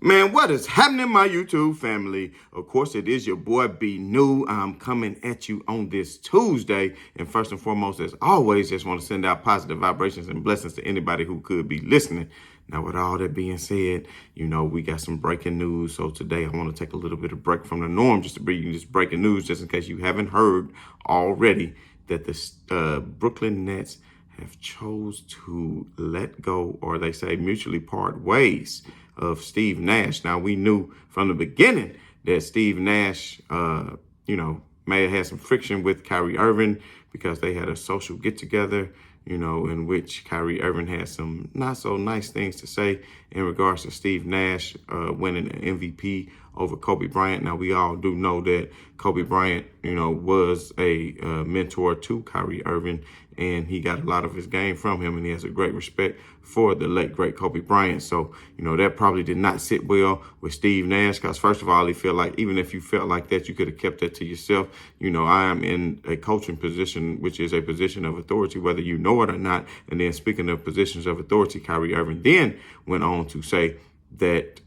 Man, what is happening, my YouTube family? Of course, it is your boy B New. I'm coming at you on this Tuesday. And first and foremost, as always, just want to send out positive vibrations and blessings to anybody who could be listening. Now, with all that being said, we got some breaking news. So today I want to take a little bit of break from the norm just to bring you this breaking news, just in case you haven't heard already, that the Brooklyn Nets have chose to let go, or they say mutually part ways, of Steve Nash. Now, we knew from the beginning that Steve Nash, may have had some friction with Kyrie Irving because they had a social get-together, in which Kyrie Irving had some not so nice things to say in regards to Steve Nash winning an MVP over Kobe Bryant. Now, we all do know that Kobe Bryant, was a mentor to Kyrie Irving, and he got a lot of his game from him, and he has a great respect for the late, great Kobe Bryant. So, that probably did not sit well with Steve Nash, because first of all, he felt like even if you felt like that, you could have kept that to yourself. I am in a coaching position, which is a position of authority, whether you know it or not. And then, speaking of positions of authority, Kyrie Irving then went on to say that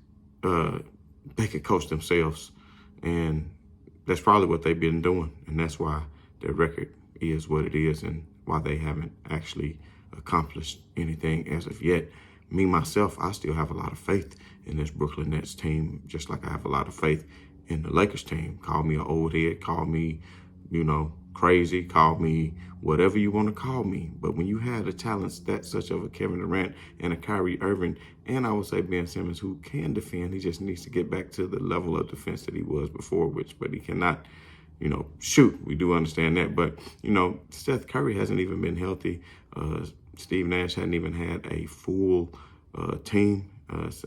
they could coach themselves. And that's probably what they've been doing. And that's why their record is what it is, and why they haven't actually accomplished anything as of yet. Me, myself, I still have a lot of faith in this Brooklyn Nets team, just like I have a lot of faith in the Lakers team. Call me an old head, call me, crazy, call me whatever you want to call me. But when you have the talents that such of a Kevin Durant and a Kyrie Irving, and I would say Ben Simmons, who can defend, he just needs to get back to the level of defense that he was before, but he cannot, shoot. We do understand that. But, Steph Curry hasn't even been healthy. Steve Nash hadn't even had a full team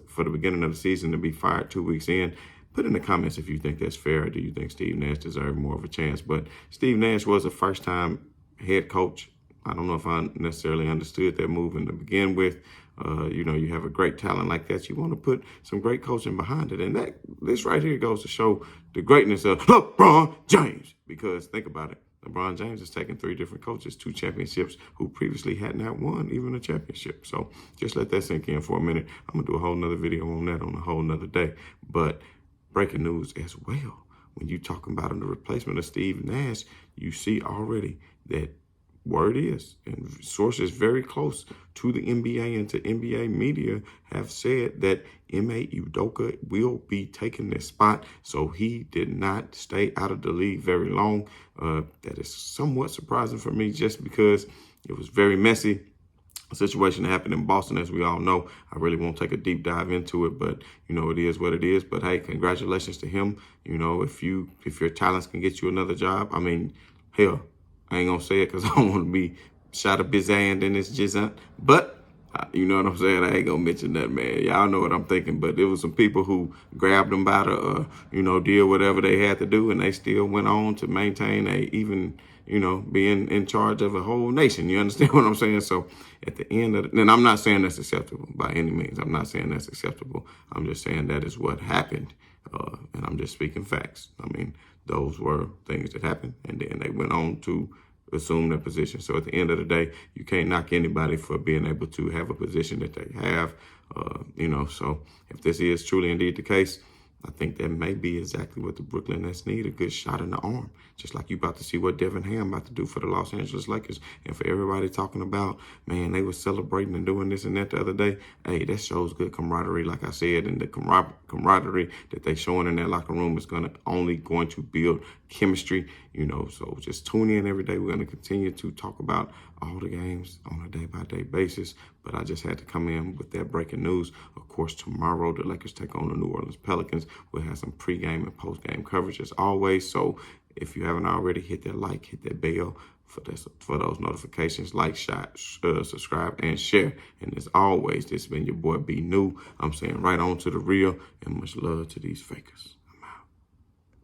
for the beginning of the season to be fired 2 weeks in. Put in the comments if you think that's fair, or do you think Steve Nash deserved more of a chance? But Steve Nash was a first-time head coach. I don't know if I necessarily understood that move to begin with. You have a great talent like that, you want to put some great coaching behind it. And this right here goes to show the greatness of LeBron James. Because think about it. LeBron James has taken 3 different coaches, 2 championships, who previously had not won even a championship. So just let that sink in for a minute. I'm going to do a whole nother video on that on a whole nother day. But breaking news as well. When you talking about the replacement of Steve Nash, you see already that word is, and sources very close to the NBA and to NBA media have said that Ime Udoka will be taking this spot. So he did not stay out of the league very long. That is somewhat surprising for me, just because it was very messy. A situation that happened in Boston, as we all know. I really won't take a deep dive into it, but it is what it is. But hey, congratulations to him. If your talents can get you another job, I mean, hell, I ain't gonna say it because I don't want to be shot a bizand in this jizzant. But you know what I'm saying? I ain't gonna mention that, man. Y'all know what I'm thinking. But there was some people who grabbed them by the, did whatever they had to do, and they still went on to maintain being in charge of a whole nation. You understand what I'm saying? So at the end of and I'm not saying that's acceptable by any means. I'm not saying that's acceptable. I'm just saying that is what happened. And I'm just speaking facts. I mean, those were things that happened, and then they went on to assume their position. So at the end of the day, you can't knock anybody for being able to have a position that they have. So if this is truly indeed the case, I think that may be exactly what the Brooklyn Nets need, a good shot in the arm. Just like you about to see what Devin Ham about to do for the Los Angeles Lakers. And for everybody talking about, man, they were celebrating and doing this and that the other day. Hey, that shows good camaraderie, like I said. And the camaraderie that they showing in that locker room is only going to build chemistry. So just tune in every day. We're going to continue to talk about all the games on a day-by-day basis. But I just had to come in with that breaking news. Of course, tomorrow the Lakers take on the New Orleans Pelicans. We'll have some pregame and postgame coverage as always. So if you haven't already, hit that like, hit that bell for those notifications. Like, subscribe, and share. And as always, this has been your boy B New. I'm saying right on to the real, and much love to these fakers.